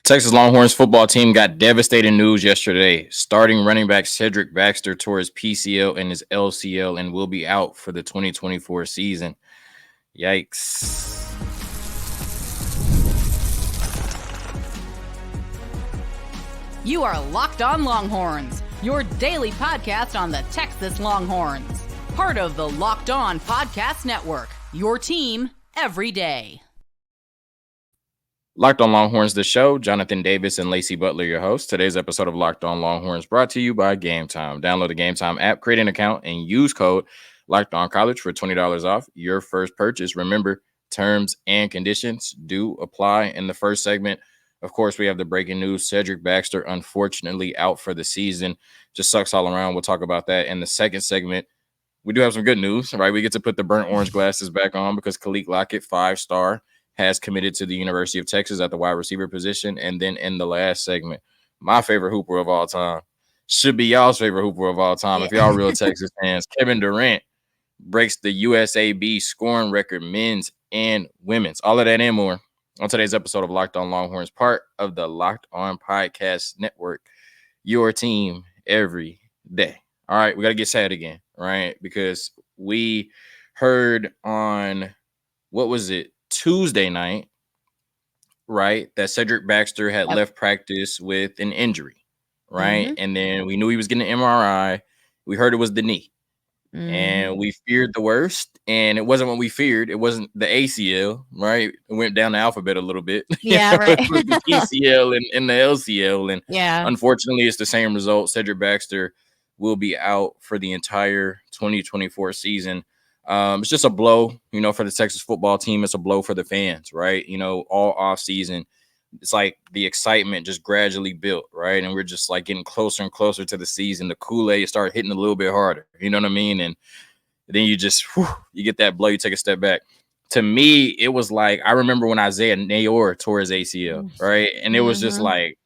Texas Longhorns football team got devastating news yesterday. Starting running back Cedric Baxter tore his PCL and his LCL and will be out for the 2024 season. Yikes. You are Locked On Longhorns, your daily podcast on the Texas Longhorns. Part of the Locked On Podcast Network, your team every day. Locked On Longhorns, the show. Jonathan Davis and Lacey Butler, your hosts. Today's episode of Locked On Longhorns brought to you by Gametime. Download the Gametime app, create an account, and use code Locked On College for $20 off your first purchase. Remember, terms and conditions do apply. In the first segment, of course, we have the breaking news. Cedric Baxter, unfortunately, out for the season. Just sucks all around. We'll talk about that. In the second segment, we do have some good news, right? We get to put the burnt orange glasses back on because Khalid Lockett, 5-star, has committed to the University of Texas at the wide receiver position. And then in the last segment, my favorite hooper of all time, should be y'all's favorite hooper of all time. If y'all real Texas fans, Kevin Durant breaks the USAB scoring record, men's and women's. All of that and more on today's episode of Locked On Longhorns, part of the Locked On Podcast Network, your team every day. All right, we got to get sad again, right? Because we heard on, what was it, Tuesday night, right, that Cedric Baxter had left practice with an injury, right? And then we knew he was getting an MRI. We heard it was the knee. And we feared the worst, and it wasn't what we feared. It wasn't the ACL, right? It went down the alphabet a little bit. Yeah, right. It was the PCL and the LCL, and unfortunately, it's the same result. Cedric Baxter will be out for the entire 2024 season. It's just a blow, for the Texas football team. It's a blow for the fans, right? All off season, it's like the excitement just gradually built, right? And we're just like getting closer and closer to the season. The Kool-Aid start hitting a little bit harder, you know what I mean? And then you just, you get that blow, you take a step back. To me, it was like, I remember when Isaiah Nayor tore his ACL, right? And it was just like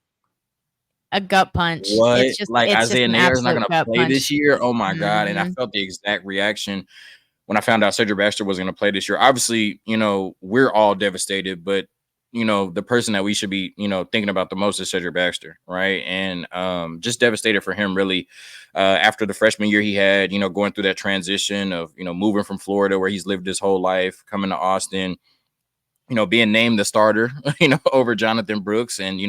a gut punch. What? It's just like it's Isaiah just Nayor is not going to play punch. this year? Oh my God. And I felt the exact reaction when I found out Cedric Baxter was going to play this year. Obviously, we're all devastated, but the person that we should be, thinking about the most is Cedric Baxter, right? And just devastated for him, really, after the freshman year he had, going through that transition of, moving from Florida where he's lived his whole life, coming to Austin, being named the starter, over Jonathan Brooks, and,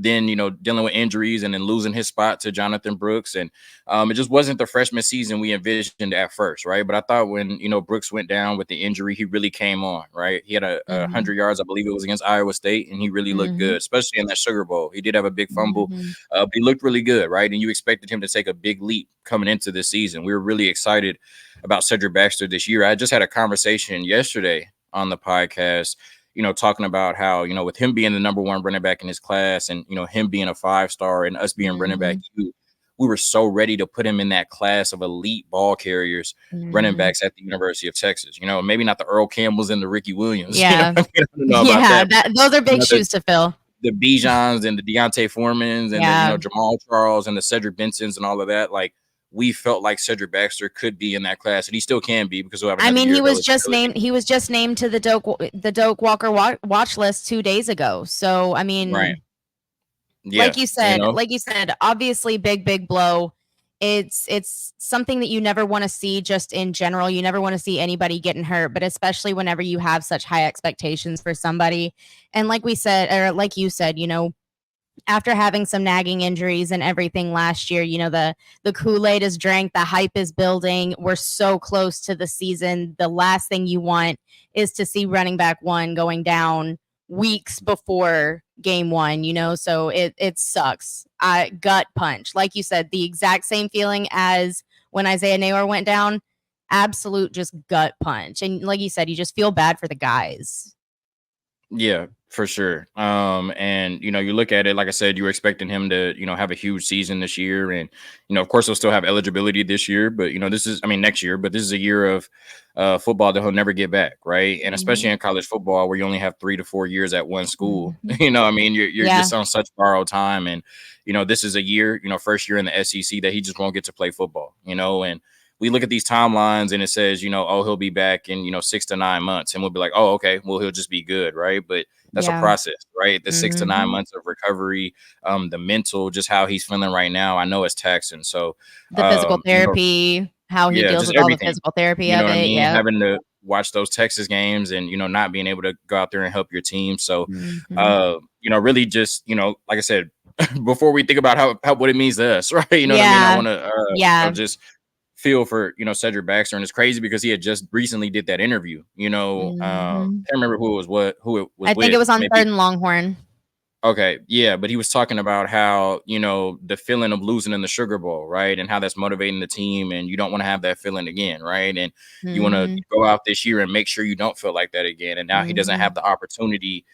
then, dealing with injuries and then losing his spot to Jonathan Brooks. And it just wasn't the freshman season we envisioned at first, right? But I thought when, Brooks went down with the injury, he really came on, right? He had 100 yards, I believe it was against Iowa State, and he really looked good, especially in that Sugar Bowl. He did have a big fumble, but he looked really good, right? And you expected him to take a big leap coming into this season. We were really excited about Cedric Baxter this year. I just had a conversation yesterday on the podcast, talking about how, with him being the number one running back in his class and, him being a 5-star and us being running back, we were so ready to put him in that class of elite ball carriers, running backs at the University of Texas. Maybe not the Earl Campbells and the Ricky Williams. Yeah. Those are big shoes to fill. The Bijans and the Deontay Foremans and the, Jamal Charles and the Cedric Bensons and all of that. Like, we felt like Cedric Baxter could be in that class, and he still can be because we'll have he was just named. He was just named to the Doak Walker watch list 2 days ago. So right. Yeah, like you said, obviously big blow. It's something that you never want to see. Just in general, you never want to see anybody getting hurt, but especially whenever you have such high expectations for somebody. And like you said, after having some nagging injuries and everything last year, the Kool-Aid is drank, the hype is building. We're so close to the season. The last thing you want is to see running back one going down weeks before game one, so it sucks. Gut punch. Like you said, the exact same feeling as when Isaiah Nayor went down. Absolute just gut punch. And like you said, you just feel bad for the guys. Yeah, for sure. And you look at it, like I said, you were expecting him to, have a huge season this year. And, of course he'll still have eligibility this year, but next year, but this is a year of football that he'll never get back. Right. And especially in college football where you only have 3 to 4 years at one school, you're just on such borrowed time. And, this is a year, first year in the SEC that he just won't get to play football, and we look at these timelines and it says, he'll be back in, 6 to 9 months. And we'll be like, oh, okay, well, he'll just be good. Right. But that's a Yeah. process, right? The 6 to 9 Mhm. months of recovery, the mental, just how he's feeling right now. I know it's taxing. So, The physical you know, therapy, how he yeah, deals just with all the everything. physical therapy You know of what I it. mean? Yep. Having to watch those Texas games and, not being able to go out there and help your team. So, Mhm. really just, like I said, before we think about how what it means to us, right? You know what I mean? I Yeah. want to, Yeah. just feel for, Cedric Baxter. And it's crazy because he had just recently did that interview, Mhm. can't remember who it was I think it with. was on Maybe. 3rd and Longhorn. Okay, yeah, but he was talking about how, the feeling of losing in the Sugar Bowl, right? And how that's motivating the team, and you don't want to have that feeling again, right? And you want to Mhm. go out this year and make sure you don't feel like that again. And now he doesn't have Mhm. the opportunity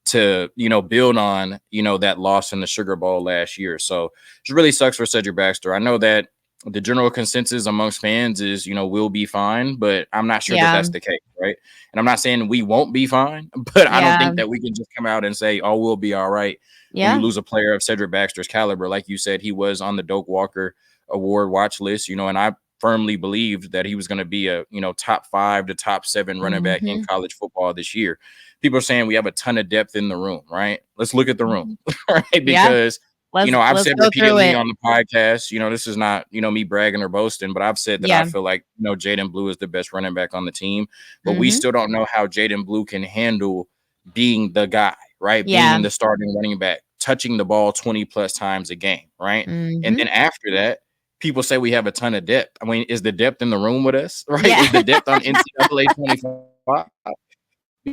to, build on, that loss in the Sugar Bowl last year. So it really sucks for Cedric Baxter. I know that the general consensus amongst fans is, we'll be fine, but I'm not sure that Yeah. that's the case, right? And I'm not saying we won't be fine, but I don't Yeah. think that we can just come out and say, oh, we'll be all right when you Yeah. lose a player of Cedric Baxter's caliber. Like you said, he was on the Doak Walker award watch list, and I firmly believed that he was going to be a, top 5 to top 7 running back in Mhm. college football this year. People are saying we have a ton of depth in the room, right? Let's look at the room, Mhm. right? Yeah. Because I've Let's said go through repeatedly it. on the podcast, this is not, me bragging or boasting, but I've said that I Yeah. feel like, Jaden Blue is the best running back on the team, but we Mhm. still don't know how Jaden Blue can handle being the guy, right? Yeah. Being the starting running back, touching the ball 20 plus times a game, right? And Mhm. then after that, people say we have a ton of depth. I mean, is the depth in the room with us, right? Yeah. Is the depth on NCAA 25?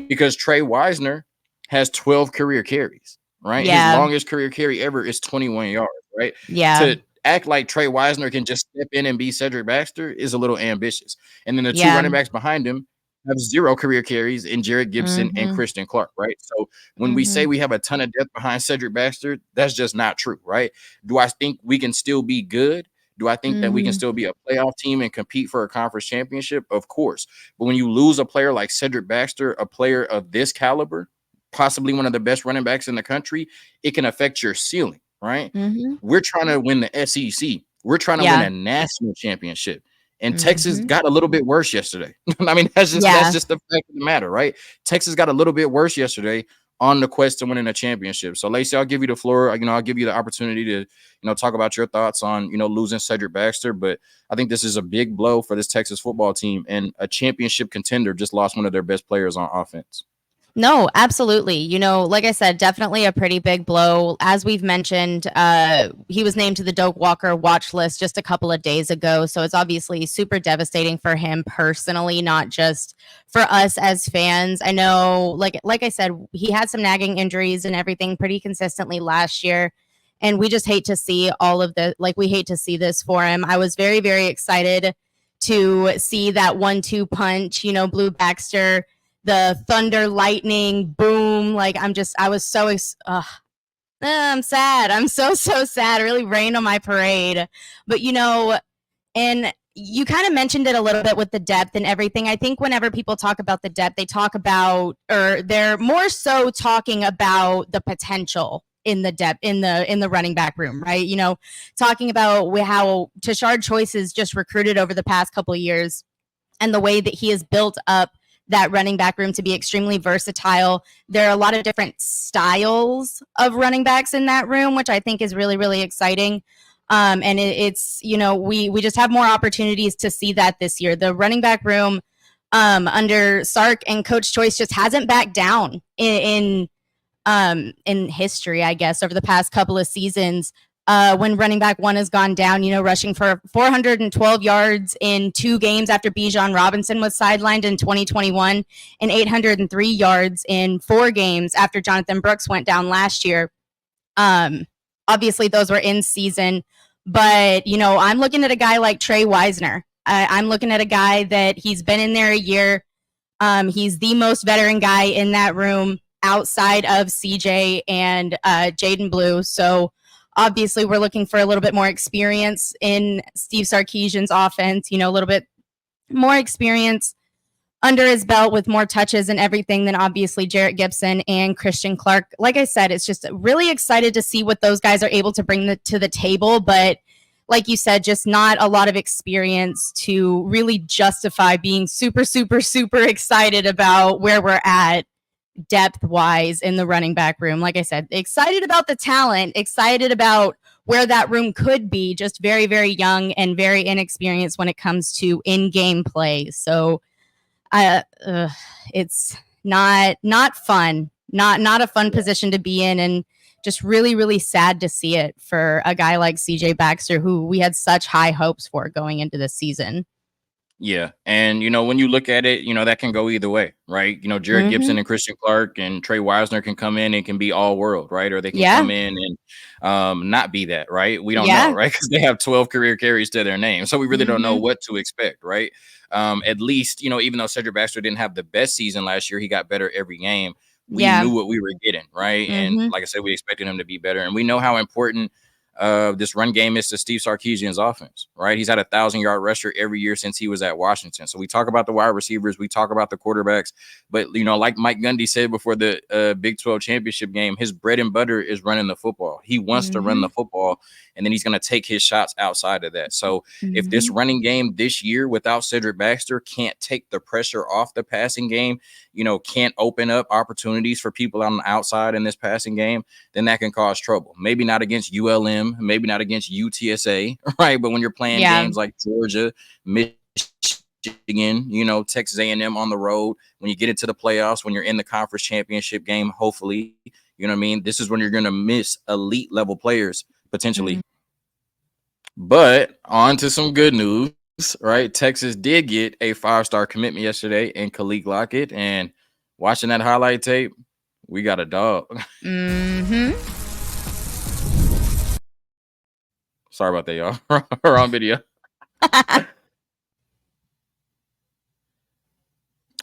Because Trey Wisner has 12 career carries, right? His Yeah. longest career carry ever is 21 yards, right? Yeah. To act like Trey Wisner can just step in and be Cedric Baxter is a little ambitious. And then the two Yeah. running backs behind him have 0 career carries in Jared Gibson and Mhm. Christian Clark, right? So when we say Mhm. we have a ton of depth behind Cedric Baxter, that's just not true, right? Do I think we can still be good? Do I think that we can Mhm. still be a playoff team and compete for a conference championship? Of course. But when you lose a player like Cedric Baxter, a player of this caliber, possibly one of the best running backs in the country, it can affect your ceiling, right? Mhm. We're trying to win the SEC. We're trying to win Yeah. a national championship. And Texas Mhm. got a little bit worse yesterday. I mean, that's Yeah. just the fact of the matter, right? Texas got a little bit worse yesterday on the quest to winning a championship. So, Lacey, I'll give you the floor. I'll give you the opportunity to, talk about your thoughts on, losing Cedric Baxter. But I think this is a big blow for this Texas football team, and a championship contender just lost one of their best players on offense. No, absolutely. Like I said, definitely a pretty big blow. As we've mentioned, he was named to the Doak Walker watch list just a couple of days ago. So it's obviously super devastating for him personally, not just for us as fans. I know, like I said, he had some nagging injuries and everything pretty consistently last year. And we just hate to see all of we hate to see this for him. I was very, very excited to see that 1-2 punch, Blue Baxter, the thunder, lightning, boom. I was so, I'm sad. I'm so sad. It really rained on my parade. But, and you kind of mentioned it a little bit with the depth and everything. I think whenever people talk about the depth, they talk about, or they're more so talking about the potential in the depth in the running back room, right? Talking about how Tashard Choice is just recruited over the past couple of years, and the way that he has built up that running back room to be extremely versatile. There are a lot of different styles of running backs in that room, which I think is really, really exciting. And it's, we just have more opportunities to see that this year. The running back room under Sark and Coach Choice just hasn't backed down in history, I guess, over the past couple of seasons. When running back one has gone down, rushing for 412 yards in 2 games after Bijan Robinson was sidelined in 2021, and 803 yards in 4 games after Jonathan Brooks went down last year. Obviously, those were in season, but I'm looking at a guy like Trey Wisner. I'm looking at a guy that he's been in there a year. He's the most veteran guy in that room outside of CJ and Jaden Blue. So obviously we're looking for a little bit more experience in Steve Sarkisian's offense, a little bit more experience under his belt with more touches and everything than obviously Jarrett Gibson and Christian Clark. Like I said, it's just really excited to see what those guys are able to bring to the table. But like you said, just not a lot of experience to really justify being super, super, super excited about where we're at depth-wise in the running back room. Like I said, excited about the talent, excited about where that room could be, just very, very young and very inexperienced when it comes to in-game play. So it's not fun, not a fun position to be in, and just really, really sad to see it for a guy like CJ Baxter, who we had such high hopes for going into this season. Yeah. And, when you look at it, that can go either way, right? Jared Gibson and Christian Clark and Trey Wisner can come in and can be all world, right? Or they can come in and not be that, right? We don't know, right? Because they have 12 career carries to their name. So we really don't know what to expect, right? At least, even though Cedric Baxter didn't have the best season last year, he got better every game. We knew what we were getting, right? And like I said, we expected him to be better. And we know how important this run game is to Steve Sarkisian's offense, right? He's had 1,000-yard rusher every year since he was at Washington. So we talk about the wide receivers, we talk about the quarterbacks, but like Mike Gundy said before the Big 12 championship game, his bread and butter is running the football. He wants to run the football, and then he's going to take his shots outside of that. So if this running game this year without Cedric Baxter can't take the pressure off the passing game, can't open up opportunities for people on the outside in this passing game, then that can cause trouble. Maybe not against ULM, maybe not against UTSA, right? But when you're playing games like Georgia, Michigan, Texas A&M on the road, when you get into the playoffs, when you're in the conference championship game, hopefully, this is when you're going to miss elite level players potentially. But on to some good news, right? Texas did get a 5-star commitment yesterday in Khalid Lockett, and watching that highlight tape, we got a dog. Sorry about that, y'all. We're on video.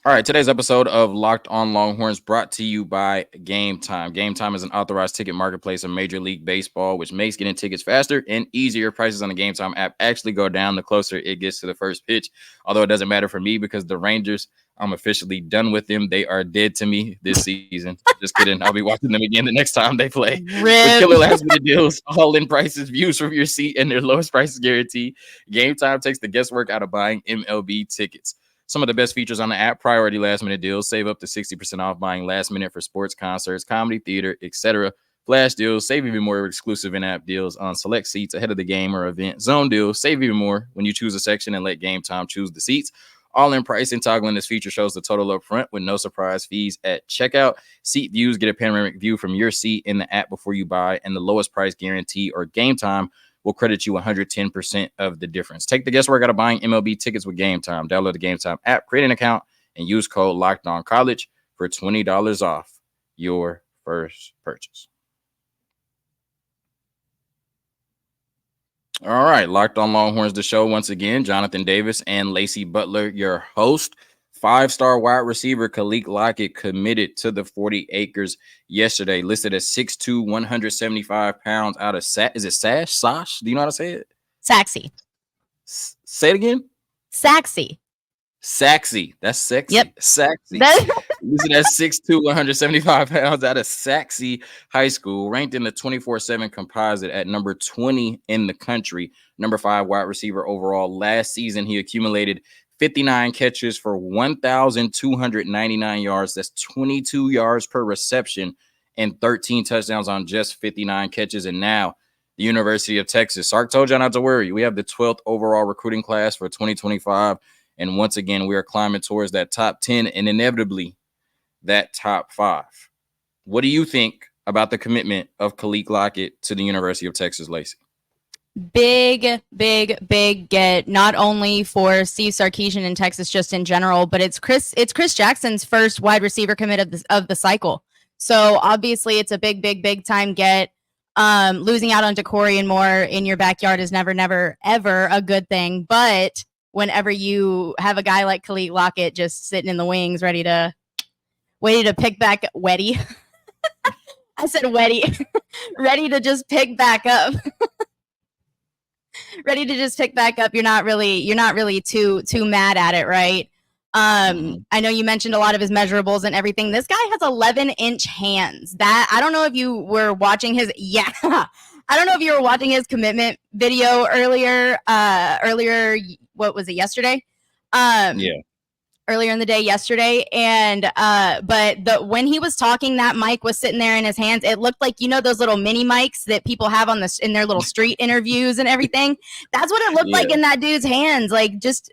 All right, today's episode of Locked On Longhorns brought to you by Gametime. Gametime is an authorized ticket marketplace of Major League Baseball, which makes getting tickets faster and easier. Prices on the Gametime app actually go down the closer it gets to the first pitch, although it doesn't matter for me because the Rangers, I'm officially done with them. They are dead to me this season. Just kidding. I'll be watching them again the next time they play. With killer last-minute deals, all-in prices, views from your seat, and their lowest prices guarantee, Gametime takes the guesswork out of buying MLB tickets. Some of the best features on the app: priority last-minute deals, save up to 60% off buying last minute for sports, concerts, comedy, theater, etc. Flash deals, save even more exclusive in-app deals on select seats ahead of the game or event. Zone deals, save even more when you choose a section and let Gametime choose the seats. All-in pricing, toggling this feature shows the total up front with no surprise fees at checkout. Seat views, get a panoramic view from your seat in the app before you buy, and the lowest price guarantee or Gametime will credit you 110% of the difference. Take the guesswork out of buying MLB tickets with Gametime. Download the Gametime app, create an account, and use code LOCKEDONCollege for $20 off your first purchase. All right, Locked On Longhorns, the show once again. Jonathan Davis and Lacey Butler, your host. 5-star wide receiver Khalid Lockett committed to the 40 acres yesterday, listed at 6'2", 175 pounds out of is it Sash? Do you know how to say it? Saxy. Say it again. Saxy. That's sexy. Yep. Saxy. Listed at 6'2", 175 pounds out of Saxy High School, ranked in the 24/7 composite at number 20 in the country, number 5 wide receiver overall. Last season, he accumulated 59 catches for 1,299 yards. That's 22 yards per reception and 13 touchdowns on just 59 catches. And now the University of Texas. Sark told you not to worry. We have the 12th overall recruiting class for 2025. And once again, we are climbing towards that top 10 and inevitably that top 5. What do you think about the commitment of Khalid Lockett to the University of Texas, Lacey? Big get, not only for Steve Sarkisian in Texas, just in general, but it's Chris Jackson's first wide receiver commit of the cycle. So obviously it's a big time get. Losing out on DeCorian Moore in your backyard is never, ever a good thing. But whenever you have a guy like Khalid Lockett just sitting in the wings, ready to pick back Weddy. I said Weddy. Ready to just pick back up. Ready to just pick back up. You're not really too mad at it, right? I know you mentioned a lot of his measurables and everything. This guy has 11-inch hands. That I don't know if you were watching his commitment video earlier. What was it, yesterday? Yeah. earlier in the day yesterday, and but when he was talking, that mic was sitting there in his hands. It looked like, those little mini mics that people have in their little street interviews and everything. That's what it looked like in that dude's hands, like just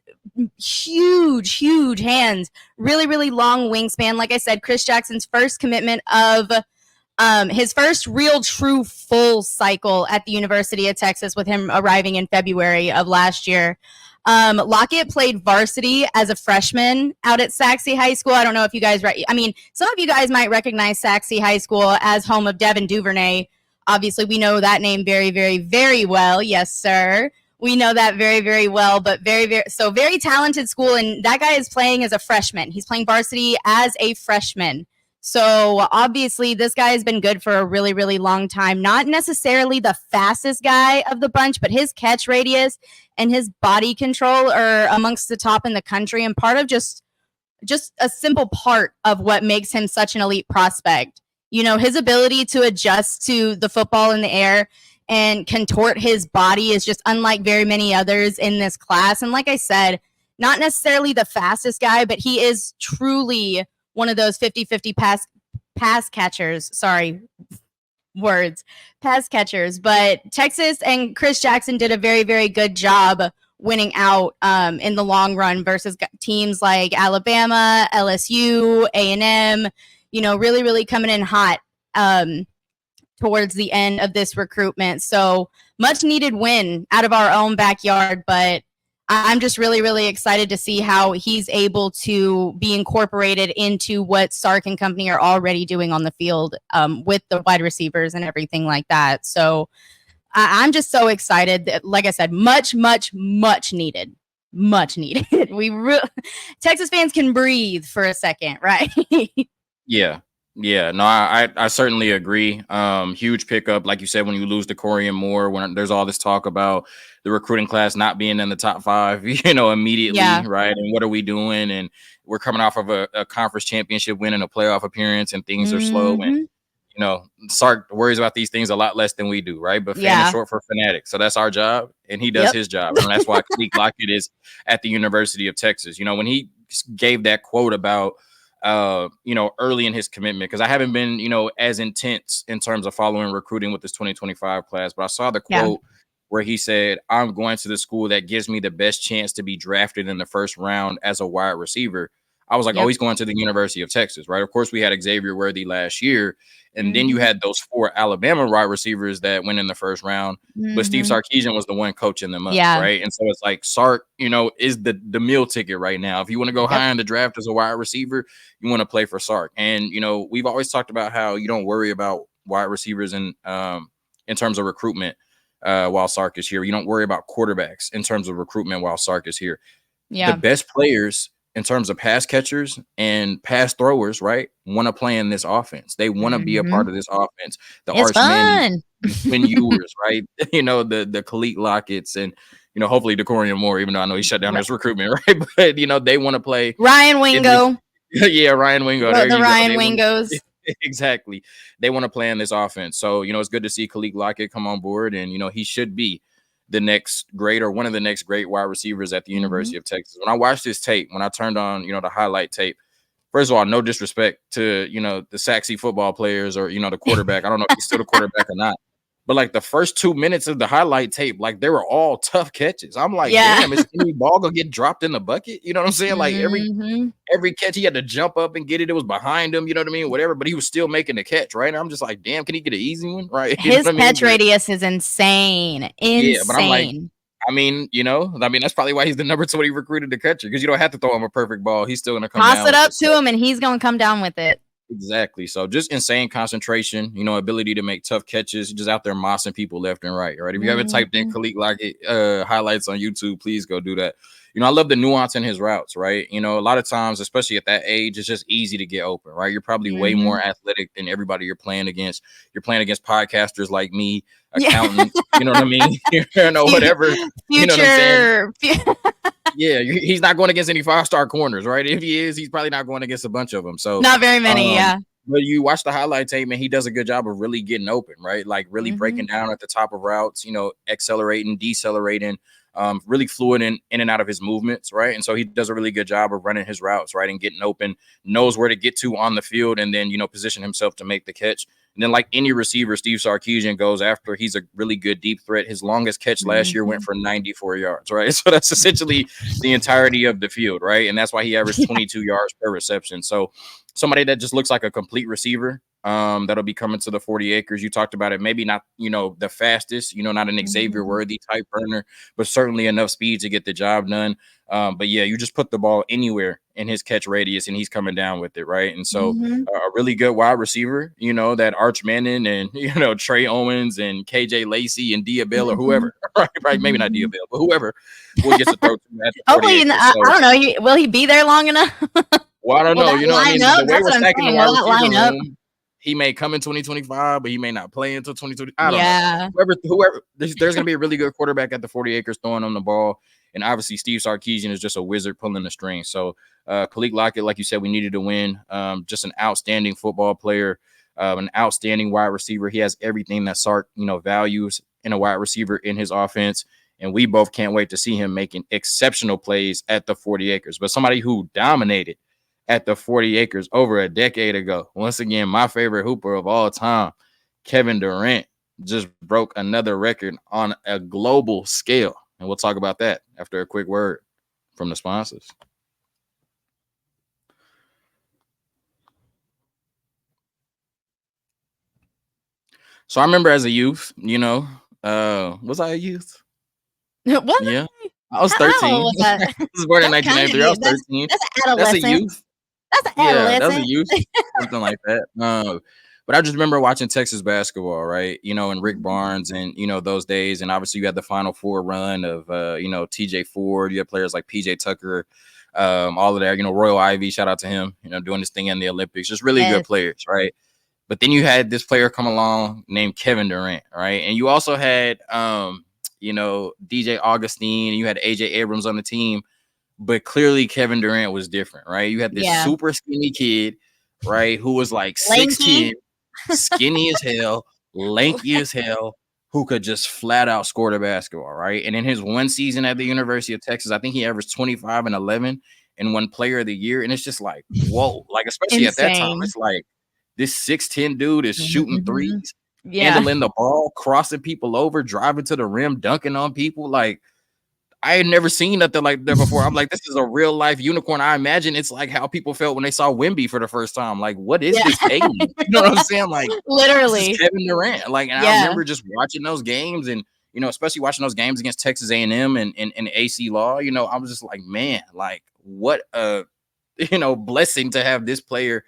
huge hands, really, really long wingspan. Like I said, Chris Jackson's first commitment of his first real true full cycle at the University of Texas, with him arriving in February of last year. Lockett played varsity as a freshman out at Saxe High School. I don't know if you guys, some of you guys might recognize Saxe High School as home of Devin Duvernay. Obviously, we know that name very, very, very well. Yes, sir. We know that very, very well, but very talented school. And that guy is playing as a freshman. He's playing varsity as a freshman. So obviously this guy has been good for a really, really long time. Not necessarily the fastest guy of the bunch, but his catch radius and his body control are amongst the top in the country, and part of just a simple part of what makes him such an elite prospect. His ability to adjust to the football in the air and contort his body is just unlike very many others in this class. And like I said, not necessarily the fastest guy, but he is truly one of those 50-50 pass catchers. Pass catchers. But Texas and Chris Jackson did a very, very good job winning out in the long run versus teams like Alabama, LSU, A&M, really, really coming in hot towards the end of this recruitment. So much needed win out of our own backyard, but I'm just really, really excited to see how he's able to be incorporated into what Sark and company are already doing on the field with the wide receivers and everything like that. So I'm just so excited. Like I said, much needed. Texas fans can breathe for a second, right? Yeah, no, I certainly agree. Huge pickup, like you said, when you lose to Corian Moore, when there's all this talk about the recruiting class not being in the top 5, immediately, right? And what are we doing? And we're coming off of a conference championship win and a playoff appearance, and things are slow. And Sark worries about these things a lot less than we do, right? But fan is short for fanatic, so that's our job, and he does his job, and that's why Cedric Baxter is at the University of Texas. When he gave that quote about early in his commitment, because I haven't been, as intense in terms of following recruiting with this 2025 class, but I saw the quote where he said, "I'm going to the school that gives me the best chance to be drafted in the first round as a wide receiver." I was like, oh, he's going to the University of Texas, right? Of course, we had Xavier Worthy last year, and then you had those 4 Alabama wide receivers that went in the first round, but Steve Sarkisian was the one coaching them up, right? And so it's like Sark, is the meal ticket right now. If you want to go high in the draft as a wide receiver, you want to play for Sark. And, we've always talked about how you don't worry about wide receivers in terms of recruitment while Sark is here. You don't worry about quarterbacks in terms of recruitment while Sark is here. The best players in terms of pass catchers and pass throwers, right, want to play in this offense. They want to be a part of this offense. The Arch Manning, Quinn Ewers, right? The Khalid Lockett's, and hopefully DeCorian Moore, even though I know he shut down his recruitment, right? But they want to play Ryan Wingo. Ryan Wingo. The Ryan Wingos. Exactly. They want to play in this offense. So, it's good to see Khalid Lockett come on board, and he should be the next great, or one of the next great wide receivers at the University of Texas. When I watched this tape, when I turned on, the highlight tape, first of all, no disrespect to, the Saxe football players or, the quarterback. I don't know if he's still the quarterback or not. But like the first 2 minutes of the highlight tape, like they were all tough catches. I'm like, damn, is any ball gonna get dropped in the bucket? You know what I'm saying? Like every catch he had to jump up and get it. It was behind him, you know what I mean? Whatever, but he was still making the catch, right? And I'm just like, damn, can he get an easy one? Right. His catch radius is insane. Yeah, but I'm like, that's probably why he's the number 20 recruited to catcher, because you don't have to throw him a perfect ball. He's still gonna come toss it up to him and he's gonna come down with it. Exactly. So just insane concentration, ability to make tough catches, just out there mossing people left and right. If you haven't typed in Khalid Lockett highlights on YouTube, please go do that. I love the nuance in his routes, right? A lot of times, especially at that age, it's just easy to get open, right? You're probably way more athletic than everybody you're playing against. You're playing against podcasters like me, accountants, you know what I mean? Whatever. Future. You know what I'm saying? Yeah, he's not going against any 5-star corners, right? If he is, he's probably not going against a bunch of them. So not very many, But you watch the highlight tape, and he does a good job of really getting open, right? Like really breaking down at the top of routes, accelerating, decelerating, really fluid in and out of his movements, right? And so he does a really good job of running his routes, right, and getting open, knows where to get to on the field, and then, position himself to make the catch. And then, like any receiver, Steve Sarkisian goes after. He's a really good deep threat. His longest catch last year went for 94 yards, right? So that's essentially the entirety of the field, right? And that's why he averaged 22 yards per reception. So somebody that just looks like a complete receiver, that'll be coming to the 40 acres. You talked about it. Maybe not, the fastest, not an Xavier Worthy type burner, but certainly enough speed to get the job done. But yeah, you just put the ball anywhere in his catch radius and he's coming down with it, right? And so a really good wide receiver, that Arch Manning and, Trey Owens and KJ Lacey and Diabell or whoever, right? Maybe not Diabell, but whoever will get to throw to at the 40 acres. I don't know. Will he be there long enough? Well, I don't know. The way we're stacking the wide receiver room, he may come in 2025, but he may not play until 2020. I don't know. Whoever, there's going to be a really good quarterback at the 40 acres throwing on the ball. And obviously, Steve Sarkisian is just a wizard pulling the string. So, Khalid Lockett, like you said, we needed to win. Just an outstanding football player, an outstanding wide receiver. He has everything that Sark, values in a wide receiver in his offense. And we both can't wait to see him making exceptional plays at the 40 acres. But somebody who dominated at the 40 acres over a decade ago. Once again, my favorite hooper of all time, Kevin Durant, just broke another record on a global scale. And we'll talk about that after a quick word from the sponsors. So I remember as a youth, was I a youth? What? Yeah. I was 13. I was born in 1993. I was 13. That's a youth. That's an adolescent. That's a youth, something like that. But I just remember watching Texas basketball, right? And Rick Barnes and, those days. And obviously you had the Final Four run of, TJ Ford. You had players like PJ Tucker, all of that, Royal Ivy, shout out to him, doing this thing in the Olympics. Just really good players, right? But then you had this player come along named Kevin Durant, right? And you also had, DJ Augustine, and you had AJ Abrams on the team. But clearly Kevin Durant was different, right? You had this super skinny kid, right, who was like 6'10", skinny as hell, lanky as hell, who could just flat out score the basketball, right? And in his one season at the University of Texas, I think he averaged 25 and 11 and won Player of the Year. And it's just like, whoa, like especially at that time, it's like this 6'10" dude is shooting threes, handling the ball, crossing people over, driving to the rim, dunking on people, like. I had never seen nothing like that before. I'm like, this is a real life unicorn. I imagine it's like how people felt when they saw Wemby for the first time. Like, what is this alien? You know what I'm saying? Like, literally Kevin Durant. Like, and I remember just watching those games and, especially watching those games against Texas A&M and AC Law, I was just like, man, like what a, blessing to have this player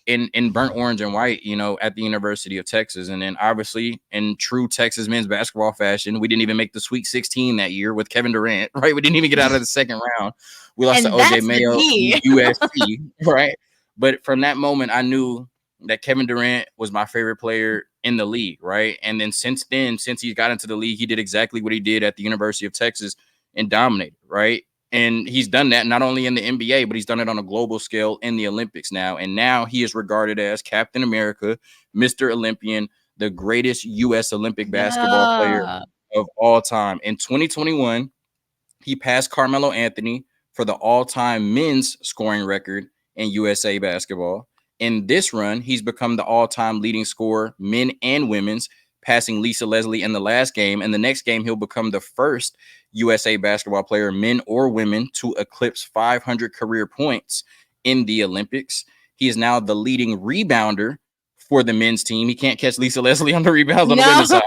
in burnt orange and white, at the University of Texas. And then obviously in true Texas men's basketball fashion, we didn't even make the Sweet 16 that year with Kevin Durant, right? We didn't even get out of the second round. We lost to OJ Mayo, USC, right? But from that moment, I knew that Kevin Durant was my favorite player in the league, right? And then since he got into the league, he did exactly what he did at the University of Texas and dominated, right? And he's done that not only in the NBA, but he's done it on a global scale in the Olympics now. And now he is regarded as Captain America, Mr. Olympian, the greatest U.S. Olympic basketball player of all time. In 2021, he passed Carmelo Anthony for the all-time men's scoring record in USA basketball. In this run, he's become the all-time leading scorer, men and women's, passing Lisa Leslie in the last game. And the next game, he'll become the first USA basketball player, men or women, to eclipse 500 career points in the Olympics. He is now the leading rebounder for the men's team. He can't catch Lisa Leslie on the rebounds on the women's side.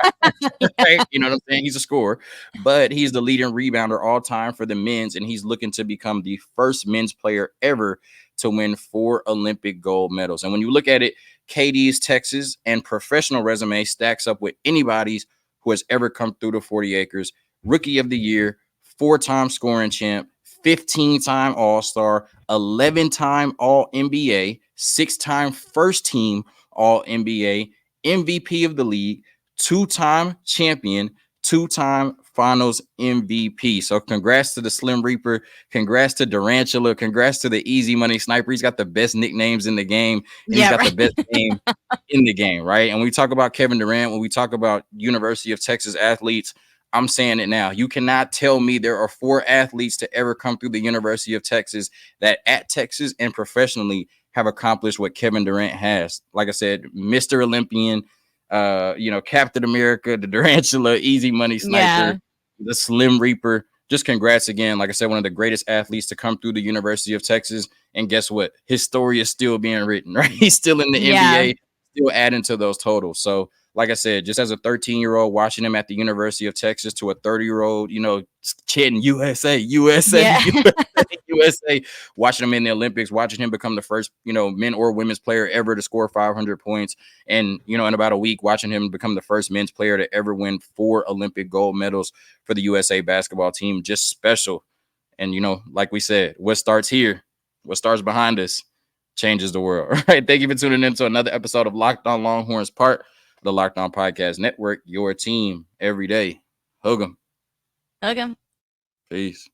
Right? You know what I'm saying? He's a scorer, but he's the leading rebounder all time for the men's, and he's looking to become the first men's player ever to win 4 Olympic gold medals. And when you look at it, KD's Texas and professional resume stacks up with anybody's who has ever come through the 40 acres. Rookie of the Year, 4-time scoring champ, 15-time All-Star, 11-time All-NBA, 6-time first-team All-NBA, MVP of the league, 2-time champion, 2-time Finals MVP. So congrats to the Slim Reaper. Congrats to Durantula. Congrats to the Easy Money Sniper. He's got the best nicknames in the game. And he's got the best name in the game, right? And when we talk about Kevin Durant, when we talk about University of Texas athletes, I'm saying it now. You cannot tell me there are 4 athletes to ever come through the University of Texas that at Texas and professionally have accomplished what Kevin Durant has. Like I said, Mr. Olympian, Captain America, the Durantula, easy money sniper, the Slim Reaper. Just congrats again. Like I said, one of the greatest athletes to come through the University of Texas. And guess what? His story is still being written, right? He's still in the NBA, still adding to those totals. So, like I said, just as a 13-year-old watching him at the University of Texas to a 30-year-old, chanting USA, USA, watching him in the Olympics, watching him become the first, men or women's player ever to score 500 points. And, in about a week, watching him become the first men's player to ever win 4 Olympic gold medals for the USA basketball team. Just special. And, like we said, what starts here, what starts behind us, changes the world. All right. Thank you for tuning in to another episode of Locked On Longhorns, part of the Locked On Podcast Network, your team every day. Hug 'em. Hug 'em. Peace.